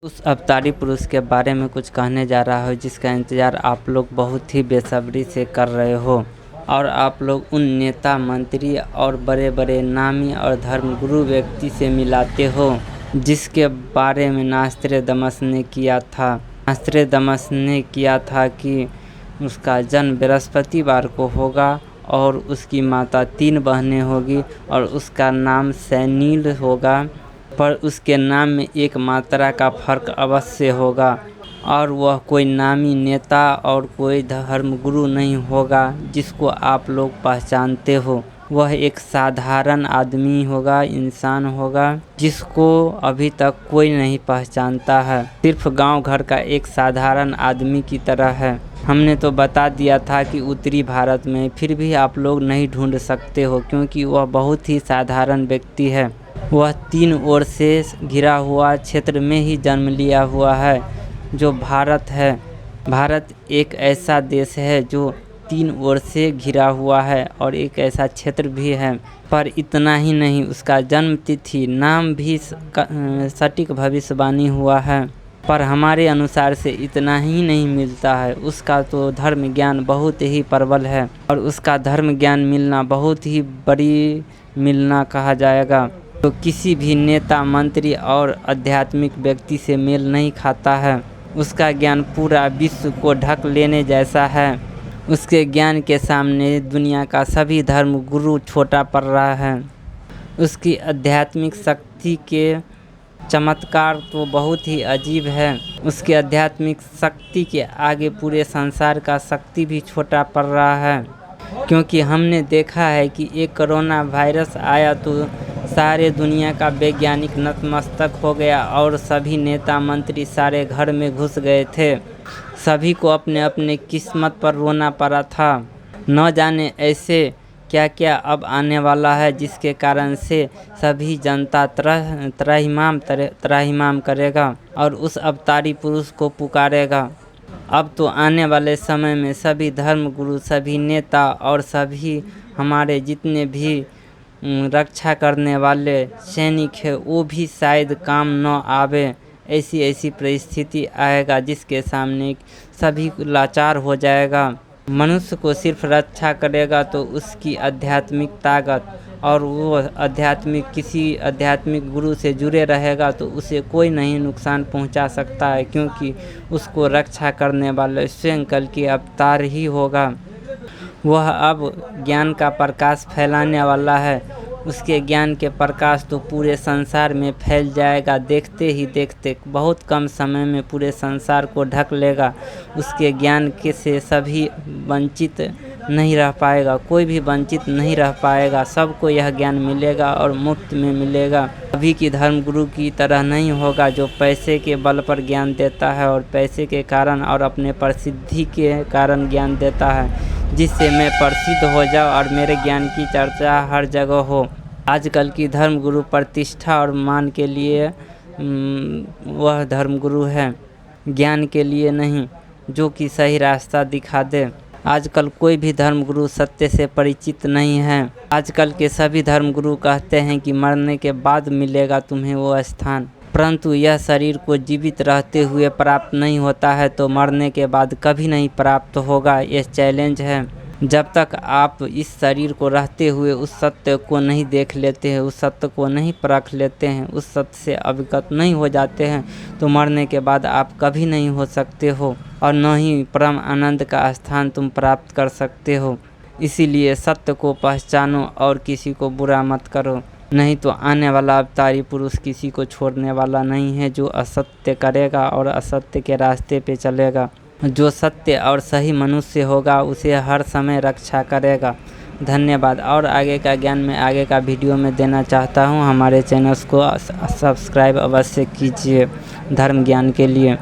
उस अवतारी पुरुष के बारे में कुछ कहने जा रहा हूँ जिसका इंतज़ार आप लोग बहुत ही बेसब्री से कर रहे हो और आप लोग उन नेता मंत्री और बड़े बड़े नामी और धर्मगुरु व्यक्ति से मिलाते हो जिसके बारे में नास्त्रेदमस ने किया था। नास्त्रेदमस ने किया था कि उसका जन्म बृहस्पतिवार को होगा और उसकी माता 3 बहनें होगी और उसका नाम सैनील होगा, पर उसके नाम में एक मात्रा का फ़र्क अवश्य होगा और वह कोई नामी नेता और कोई धर्मगुरु नहीं होगा जिसको आप लोग पहचानते हो। वह एक साधारण आदमी होगा, इंसान होगा जिसको अभी तक कोई नहीं पहचानता है, सिर्फ गांव घर का एक साधारण आदमी की तरह है। हमने तो बता दिया था कि उत्तरी भारत में, फिर भी आप लोग नहीं ढूंढ सकते हो क्योंकि वह बहुत ही साधारण व्यक्ति है। वह 3 ओर से घिरा हुआ क्षेत्र में ही जन्म लिया हुआ है जो भारत है। भारत एक ऐसा देश है जो 3 ओर से घिरा हुआ है और एक ऐसा क्षेत्र भी है। पर इतना ही नहीं, उसका जन्म तिथि नाम भी सटीक भविष्यवाणी हुआ है, पर हमारे अनुसार से इतना ही नहीं मिलता है। उसका तो धर्म ज्ञान बहुत ही प्रबल है और उसका धर्म ज्ञान मिलना बहुत ही बड़ी मिलना कहा जाएगा, तो किसी भी नेता मंत्री और आध्यात्मिक व्यक्ति से मेल नहीं खाता है। उसका ज्ञान पूरा विश्व को ढक लेने जैसा है। उसके ज्ञान के सामने दुनिया का सभी धर्म गुरु छोटा पड़ रहा है। उसकी आध्यात्मिक शक्ति के चमत्कार तो बहुत ही अजीब है। उसके आध्यात्मिक शक्ति के आगे पूरे संसार का शक्ति भी छोटा पड़ रहा है, क्योंकि हमने देखा है कि एक कोरोना वायरस आया तो सारे दुनिया का वैज्ञानिक नतमस्तक हो गया और सभी नेता मंत्री सारे घर में घुस गए थे। सभी को अपने अपने किस्मत पर रोना पड़ा था। न जाने ऐसे क्या क्या अब आने वाला है जिसके कारण से सभी जनता त्राहिमाम करेगा और उस अवतारी पुरुष को पुकारेगा। अब तो आने वाले समय में सभी धर्मगुरु, सभी नेता और सभी हमारे जितने भी रक्षा करने वाले सैनिक है वो भी शायद काम न आवे। ऐसी परिस्थिति आएगा जिसके सामने सभी लाचार हो जाएगा। मनुष्य को सिर्फ रक्षा करेगा तो उसकी आध्यात्मिक ताकत, और वो किसी आध्यात्मिक गुरु से जुड़े रहेगा तो उसे कोई नहीं नुकसान पहुंचा सकता है, क्योंकि उसको रक्षा करने वाले स्वयं कल के अवतार ही होगा। वह अब ज्ञान का प्रकाश फैलाने वाला है। उसके ज्ञान के प्रकाश तो पूरे संसार में फैल जाएगा। देखते ही देखते बहुत कम समय में पूरे संसार को ढक लेगा। उसके ज्ञान के से सभी वंचित नहीं रह पाएगा, कोई भी वंचित नहीं रह पाएगा। सबको यह ज्ञान मिलेगा और मुफ्त में मिलेगा। अभी की धर्मगुरु की तरह नहीं होगा जो पैसे के बल पर ज्ञान देता है और पैसे के कारण और अपने प्रसिद्धि के कारण ज्ञान देता है, जिससे मैं प्रसिद्ध हो जाऊं और मेरे ज्ञान की चर्चा हर जगह हो। आजकल की धर्मगुरु प्रतिष्ठा और मान के लिए वह धर्मगुरु है, ज्ञान के लिए नहीं, जो कि सही रास्ता दिखा दे। आजकल कोई भी धर्मगुरु सत्य से परिचित नहीं है। आजकल के सभी धर्मगुरु कहते हैं कि मरने के बाद मिलेगा तुम्हें वो स्थान, परंतु यह शरीर को जीवित रहते हुए प्राप्त नहीं होता है तो मरने के बाद कभी नहीं प्राप्त होगा। यह चैलेंज है। जब तक आप इस शरीर को रहते हुए उस सत्य को नहीं देख लेते हैं, उस सत्य को नहीं परख लेते हैं, उस सत्य से अवगत नहीं हो जाते हैं, तो मरने के बाद आप कभी नहीं हो सकते हो और न ही परम आनंद का स्थान तुम प्राप्त कर सकते हो। इसीलिए सत्य को पहचानो और किसी को बुरा मत करो, नहीं तो आने वाला अवतारी पुरुष किसी को छोड़ने वाला नहीं है। जो असत्य करेगा और असत्य के रास्ते पे चलेगा, जो सत्य और सही मनुष्य होगा उसे हर समय रक्षा करेगा। धन्यवाद। और आगे का ज्ञान मैं आगे का वीडियो में देना चाहता हूँ। हमारे चैनल्स को सब्सक्राइब अवश्य कीजिए धर्म ज्ञान के लिए।